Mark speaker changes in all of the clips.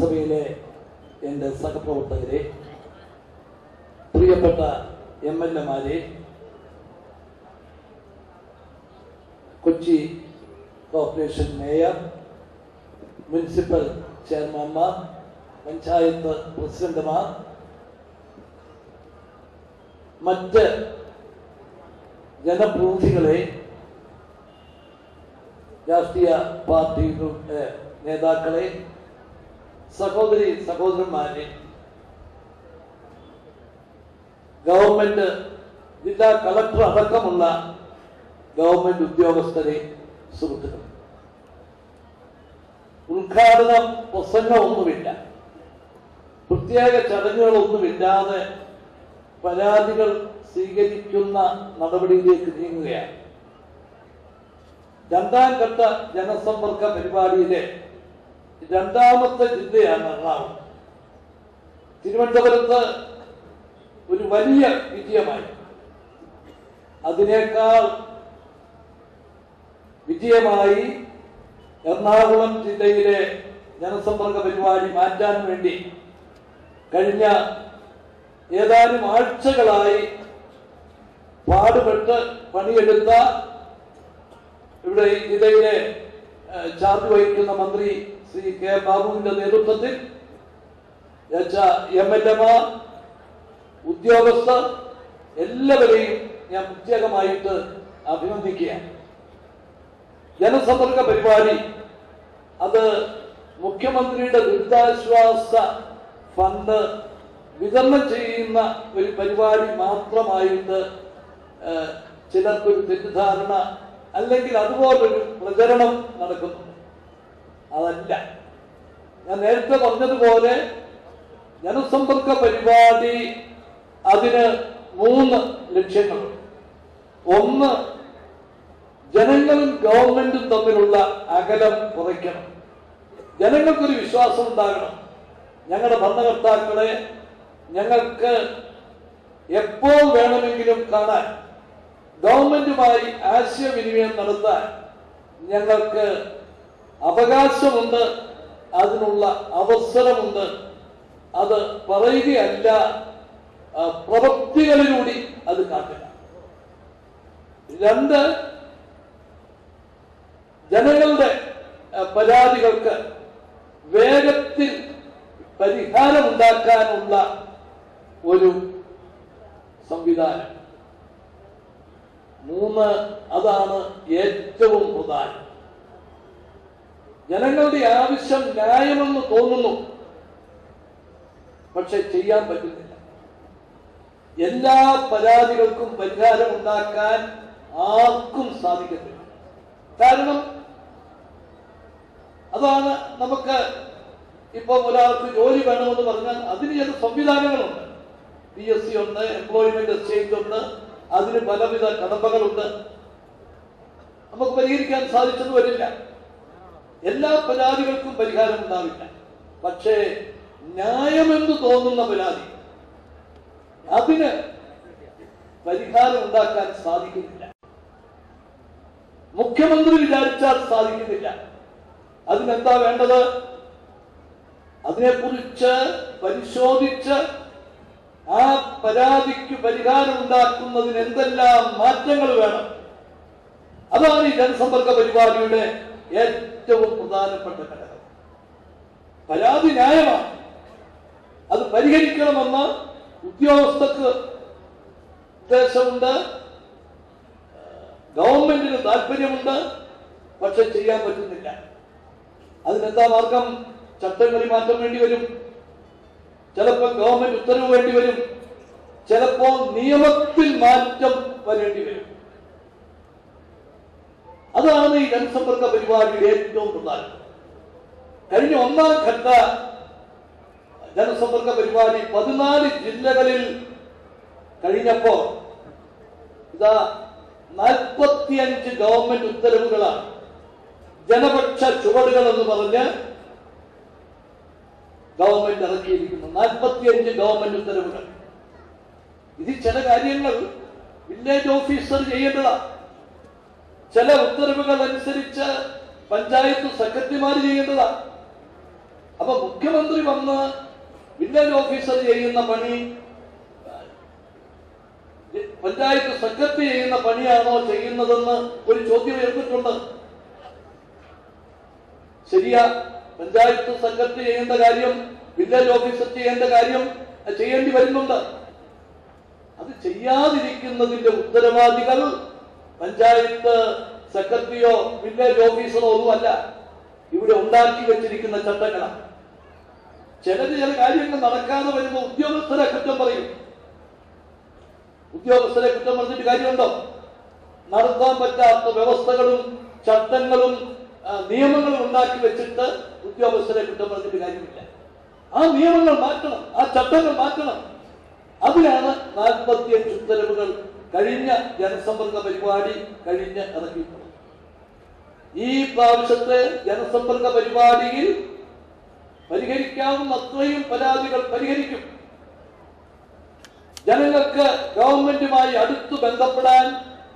Speaker 1: നഗരസഭയിലെ എൻ്റെ സഹപ്രവർത്തകരെ, പ്രിയപ്പെട്ട MLA-മാരെ, കൊച്ചി കോർപ്പറേഷൻ മേയർ, മുനിസിപ്പൽ ചെയർമാൻമാർ, പഞ്ചായത്ത് പ്രസിഡന്റുമാർ, മറ്റ് ജനപ്രതിനിധികളെ, രാഷ്ട്രീയ പാർട്ടികളുടെ നേതാക്കളെ, സഹോദരി സഹോദരന്മാരെ, ഗവൺമെന്റ് ജില്ലാ കളക്ടർ അടക്കമുള്ള ഗവൺമെന്റ് ഉദ്യോഗസ്ഥരെ, സുഹൃത്തുക്കൾ, ഉദ്ഘാടന പ്രസംഗമൊന്നുമില്ല, പ്രത്യേക ചടങ്ങുകളൊന്നുമില്ലാതെ പരാതികൾ സ്വീകരിക്കുന്ന നടപടിയിലേക്ക് നീങ്ങുകയാണ്. രണ്ടാം ഘട്ട ജനസമ്പർക്ക പരിപാടിയിലെ രണ്ടാമത്തെ ജില്ലയാണ് എറണാകുളം. തിരുവനന്തപുരത്ത് ഒരു വലിയ വിജയമായി. അതിനേക്കാൾ വിജയമായി എറണാകുളം ജില്ലയിലെ ജനസമ്പർക്ക പരിപാടി മാറ്റാൻ വേണ്ടി കഴിഞ്ഞ ഏതാനും ആഴ്ചകളായി പാടുപെട്ട് പണിയെടുത്ത ഇവിടെ ഈ ജില്ലയിലെ ചാർജ് വഹിക്കുന്ന മന്ത്രി ശ്രീ കെ ബാബുവിന്റെ നേതൃത്വത്തിൽ MLA-മാർ, ഉദ്യോഗസ്ഥർ എല്ലാവരെയും ഞാൻ പ്രത്യേകമായിട്ട് അഭിനന്ദിക്കുകയാണ്. ജനസമ്പർക്ക പരിപാടി അത് മുഖ്യമന്ത്രിയുടെ ദുരിതാശ്വാസ ഫണ്ട് വിതരണം ചെയ്യുന്ന ഒരു പരിപാടി മാത്രമായിട്ട് ചിലർക്കൊരു തെറ്റിദ്ധാരണ അല്ലെങ്കിൽ അതുപോലൊരു പ്രചരണം നടക്കുന്നു. അതല്ല, ഞാൻ നേരത്തെ പറഞ്ഞതുപോലെ ജനസമ്പർക്ക പരിപാടി അതിന് 3 ലക്ഷ്യങ്ങളുണ്ട്. ഒന്ന്, ജനങ്ങളും ഗവൺമെന്റും തമ്മിലുള്ള അകലം കുറയ്ക്കണം. ജനങ്ങൾക്കൊരു വിശ്വാസം ഉണ്ടാകണം. ഞങ്ങളുടെ ഭരണകർത്താക്കളെ ഞങ്ങൾക്ക് എപ്പോൾ വേണമെങ്കിലും കാണാൻ, ഗവൺമെന്റുമായി ആശയവിനിമയം നടത്താൻ ഞങ്ങൾക്ക് അവകാശമുണ്ട്, അതിനുള്ള അവസരമുണ്ട്. അത് പറയുകയല്ല, പ്രവൃത്തികളിലൂടെ അത് കാട്ടുക. 2, ജനങ്ങളുടെ പരാതികൾക്ക് വേഗത്തിൽ പരിഹാരമുണ്ടാക്കാനുള്ള ഒരു സംവിധാനം. 3, അതാണ് ഏറ്റവും പ്രധാനം. ജനങ്ങളുടെ ആവശ്യം ന്യായമെന്ന് തോന്നുന്നു, പക്ഷെ ചെയ്യാൻ പറ്റുന്നില്ല. എല്ലാ പരാതികൾക്കും പരിഹാരം ഉണ്ടാക്കാൻ ആർക്കും സാധിക്കത്തില്ല. കാരണം അതാണ്, നമുക്ക് ഇപ്പൊ ഒരാൾക്ക് ജോലി വേണമെന്ന് പറഞ്ഞാൽ അതിന് ചില സംവിധാനങ്ങളുണ്ട്. PSC ഉണ്ട്, എംപ്ലോയ്മെന്റ് എക്സ്ചേഞ്ച് ഉണ്ട്, അതിന് പലവിധ കടമ്പകളുണ്ട്. നമുക്ക് പരിഹരിക്കാൻ സാധിച്ചെന്ന് വരില്ല. എല്ലാ പരാതികൾക്കും പരിഹാരം ഉണ്ടാവില്ല. പക്ഷേ ന്യായമെന്ന് തോന്നുന്ന പരാതി, അതിന് പരിഹാരം ഉണ്ടാക്കാൻ സാധിക്കുന്നില്ല. മുഖ്യമന്ത്രി വിചാരിച്ചാൽ സാധിക്കുന്നില്ല. അതിനെന്താ വേണ്ടത്? അതിനെക്കുറിച്ച് പരിശോധിച്ച് ആ പരാതിക്ക് പരിഹാരം ഉണ്ടാക്കുന്നതിന് എന്തെല്ലാം മാറ്റങ്ങൾ വേണം, അതാണ് ഈ ജനസമ്പർക്ക പരിപാടിയുടെ ഏറ്റവും പ്രധാനപ്പെട്ട ഘടകം. പരാതി ന്യായമാണ്, അത് പരിഹരിക്കണമെന്ന് ഉദ്യോഗസ്ഥർക്ക് ഉദ്ദേശമുണ്ട്, ഗവൺമെന്റിന് താല്പര്യമുണ്ട്, പക്ഷെ ചെയ്യാൻ പറ്റുന്നില്ല. അതിനെന്താ മാർഗം? ചട്ടങ്ങളിൽ മാറ്റം വേണ്ടി വരും, ചിലപ്പോൾ ഗവൺമെന്റ് ഉത്തരവ് വേണ്ടി വരും, ചിലപ്പോൾ നിയമത്തിൽ മാറ്റം വരേണ്ടി വരും. അതാണ് ഈ ജനസമ്പർക്ക പരിപാടിയുടെ ഏറ്റവും പ്രധാനം. കഴിഞ്ഞ 1ാം ഘട്ട ജനസമ്പർക്ക പരിപാടി 14 ജില്ലകളിൽ കഴിഞ്ഞപ്പോ ഇതാ 45 ഗവൺമെന്റ് ഉത്തരവുകളാണ് ജനപക്ഷ ചുവടുകൾ എന്ന് പറഞ്ഞ് ഗവൺമെന്റ് ഇറക്കിയിരിക്കുന്നു. 45 ഗവൺമെന്റ് ഉത്തരവുകൾ. ഇത് ചില കാര്യങ്ങൾ വില്ലേജ് ഓഫീസർ ചെയ്യേണ്ടതാണ്, ചില ഉത്തരവുകൾ അനുസരിച്ച് പഞ്ചായത്ത് സെക്രട്ടറിമാർ ചെയ്യേണ്ടതാണ്. അപ്പൊ മുഖ്യമന്ത്രി വന്ന് വില്ലേജ് ഓഫീസർ ചെയ്യുന്ന പണി പഞ്ചായത്ത് സെക്രട്ടറി ചെയ്യുന്ന പണിയാണോ ചെയ്യുന്നതെന്ന് ഒരു ചോദ്യം ഉയർന്നിട്ടുണ്ട്. ശരിയാ, പഞ്ചായത്ത് സെക്രട്ടറി ചെയ്യേണ്ട കാര്യം വില്ലേജ് ഓഫീസർ ചെയ്യേണ്ട കാര്യം ചെയ്യേണ്ടി വരുന്നുണ്ട്. അത് ചെയ്യാതിരിക്കുന്നതിന്റെ ഉത്തരവാദികൾ പഞ്ചായത്ത് സെക്രട്ടറിയോ വില്ലേജ് ഓഫീസറോ ഒന്നുമല്ല, ഇവിടെ ഉണ്ടാക്കി വെച്ചിരിക്കുന്ന ചട്ടങ്ങളാണ്. ചില കാര്യങ്ങൾ നടക്കാതെ വരുമ്പോൾ ഉദ്യോഗസ്ഥരെ കുറ്റം പറയും. ഉദ്യോഗസ്ഥരെ കുറ്റം പറഞ്ഞിട്ട് കാര്യമുണ്ടോ? നടത്താൻ പറ്റാത്ത വ്യവസ്ഥകളും ചട്ടങ്ങളും നിയമങ്ങളും ഉണ്ടാക്കി വെച്ചിട്ട് ഉദ്യോഗസ്ഥരെ കുറ്റം പറഞ്ഞിട്ട് കാര്യമില്ല. ആ നിയമങ്ങൾ മാറ്റണം, ആ ചട്ടങ്ങൾ മാറ്റണം. അതിനാണ് 45 ഉത്തരവുകൾ കഴിഞ്ഞ ജനസമ്പർക്ക പരിപാടി കഴിഞ്ഞ് ഇറക്കിയിട്ടുള്ളത്. ഈ പ്രാവശ്യത്തെ ജനസമ്പർക്ക പരിപാടിയിൽ പരിഹരിക്കാവുന്ന അത്രയും പരാതികൾ പരിഹരിക്കും. ജനങ്ങൾക്ക് ഗവൺമെന്റുമായി അടുത്തു ബന്ധപ്പെടാൻ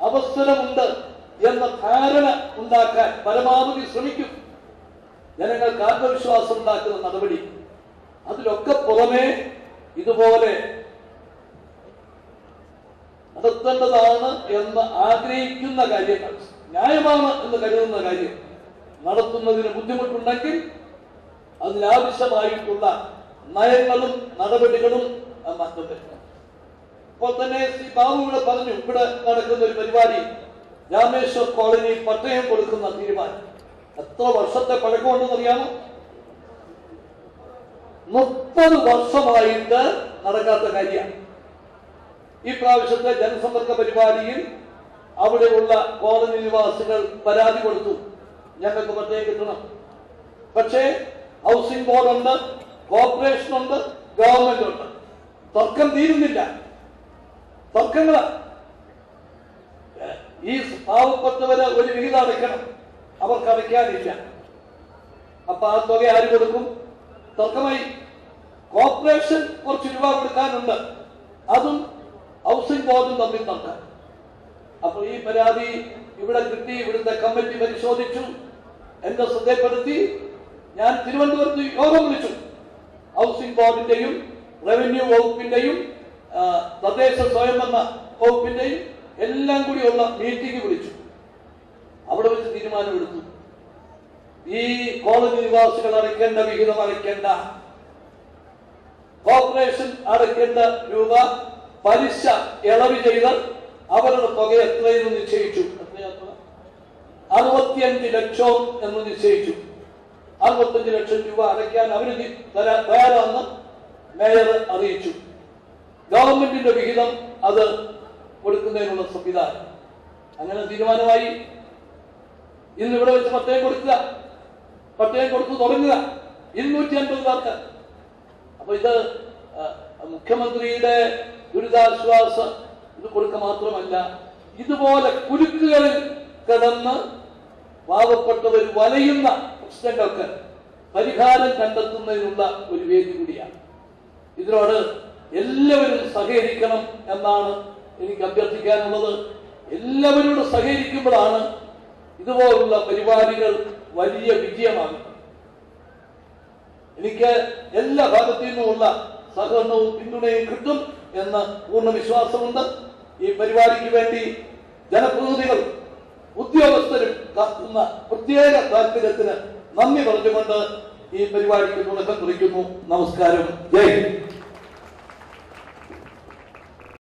Speaker 1: അവസരമുണ്ട് എന്ന ധാരണ ഉണ്ടാക്കാൻ പരമാവധി ശ്രമിക്കും. ജനങ്ങൾക്ക് ആത്മവിശ്വാസം ഉണ്ടാക്കുന്ന നടപടി. അതിലൊക്കെ പുറമെ ഇതുപോലെ നടത്തേണ്ടതാണ് എന്ന് ആഗ്രഹിക്കുന്ന കാര്യങ്ങൾ, ന്യായമാണ് എന്ന് കരുതുന്ന കാര്യം നടത്തുന്നതിന് ബുദ്ധിമുട്ടുണ്ടെങ്കിൽ അതിനാവശ്യമായിട്ടുള്ള നയങ്ങളും നടപടികളും മാറ്റപ്പെടുന്നു. ഇപ്പോൾ തന്നെ ശ്രീ ബാബു ഇവിടെ പറഞ്ഞു, ഇവിടെ നടക്കുന്ന ഒരു പരിപാടി രാമേശ്വർ കോളനിയിൽ പട്ടയം കൊടുക്കുന്ന തീരുമാനം എത്ര വർഷത്തെ പഴക്കമുണ്ടെന്ന് അറിയാമോ? 30 വർഷമായിട്ട് നടക്കാത്ത കാര്യമാണ്. ഈ പ്രാവശ്യത്തെ ജനസമ്പർക്ക പരിപാടിയിൽ അവിടെയുള്ള കോളനി നിവാസികൾ പരാതി കൊടുത്തു, ഞങ്ങൾക്ക് പട്ടയം കിട്ടണം. പക്ഷേ ഹൗസിംഗ് ബോർഡ് ഉണ്ട്, കോർപ്പറേഷൻ ഉണ്ട്, ഗവൺമെന്റ് ഉണ്ട്. തർക്കം തീരുന്നില്ല, തർക്കങ്ങള. ഈ പാവപ്പെട്ടവര് ഒരു വിഹിതം അടയ്ക്കണം, അവർക്ക് അടയ്ക്കാനില്ല. അപ്പൊ ആ തുക ആര് കൊടുക്കും? തർക്കമായി. കോർപ്പറേഷൻ കുറച്ച് രൂപ കൊടുക്കാനുണ്ട്, അതും ഹൗസിംഗ് ബോർഡും തമ്മിൽ തർക്കം. അപ്പൊ ഈ പരാതി ഇവിടെ കിട്ടി, ഇവിടുത്തെ കമ്മിറ്റി പരിശോധിച്ചു, എന്റെ ശ്രദ്ധപ്പെടുത്തി. ഞാൻ തിരുവനന്തപുരത്ത് യോഗം വിളിച്ചു. ഹൗസിംഗ് ബോർഡിന്റെയും റവന്യൂ വകുപ്പിന്റെയും തദ്ദേശ സ്വയംഭരണ വകുപ്പിന്റെയും എല്ലാം കൂടിയുള്ള മീറ്റിംഗ് വിളിച്ചു. അവിടെ വെച്ച് തീരുമാനമെടുത്തു, ഈ കോളനി നിവാസികൾ അടയ്ക്കേണ്ട വിഹിതം അടയ്ക്കേണ്ട, കോർപ്പറേഷൻ അടയ്ക്കേണ്ട രൂപ പലിശ ഇളവ് ചെയ്ത് അവരുടെ തുക എത്രയെന്ന് നിശ്ചയിച്ചു. 65 ലക്ഷം എന്ന് നിശ്ചയിച്ചു. 65 ലക്ഷം രൂപ അടയ്ക്കാൻ അവർ തയ്യാറാണെന്ന് മേയർ അറിയിച്ചു. ഗവൺമെന്റിന്റെ വിഹിതം അത് കൊടുക്കുന്നതിനുള്ള സംവിധാനം അങ്ങനെ തീരുമാനമായി. ഇന്ന് ഇവിടെ വെച്ച് പട്ടയം കൊടുക്കുക, പട്ടയം കൊടുത്തു തുടങ്ങുക 250 പേർക്ക്. അപ്പൊ ഇത് മുഖ്യമന്ത്രിയുടെ ദുരിതാശ്വാസ ഇത് കൊടുക്കുക മാത്രമല്ല, ഇതുപോലെ കുരുക്കുകളിൽ കിടന്ന് പാവപ്പെട്ടവർ വലയുന്ന പ്രശ്നങ്ങൾക്ക് പരിഹാരം കണ്ടെത്തുന്നതിനുള്ള ഒരു വേദി കൂടിയാണ്. ഇതിനോട് എല്ലാവരും സഹകരിക്കണം എന്നാണ് എനിക്ക് അഭ്യർത്ഥിക്കാനുള്ളത്. എല്ലാവരോടും സഹകരിക്കുമ്പോഴാണ് ഇതുപോലുള്ള പരിപാടികൾ വലിയ വിജയമാകുന്നത്. എനിക്ക് എല്ലാ ഭാഗത്തു നിന്നുമുള്ള സഹകരണവും പിന്തുണയും കിട്ടും എന്ന പൂർണ്ണ വിശ്വാസമുണ്ട്. ഈ പരിപാടിക്ക് വേണ്ടി ജനപ്രതിനിധികൾ ഉദ്യോഗസ്ഥരും കാത്തുന്ന പ്രത്യേക താല്പര്യത്തിന് നന്ദി പറഞ്ഞുകൊണ്ട് ഈ പരിപാടിക്ക് തുടക്കം കുറിക്കുന്നു. നമസ്കാരം. ജയ് ഹിന്ദ്.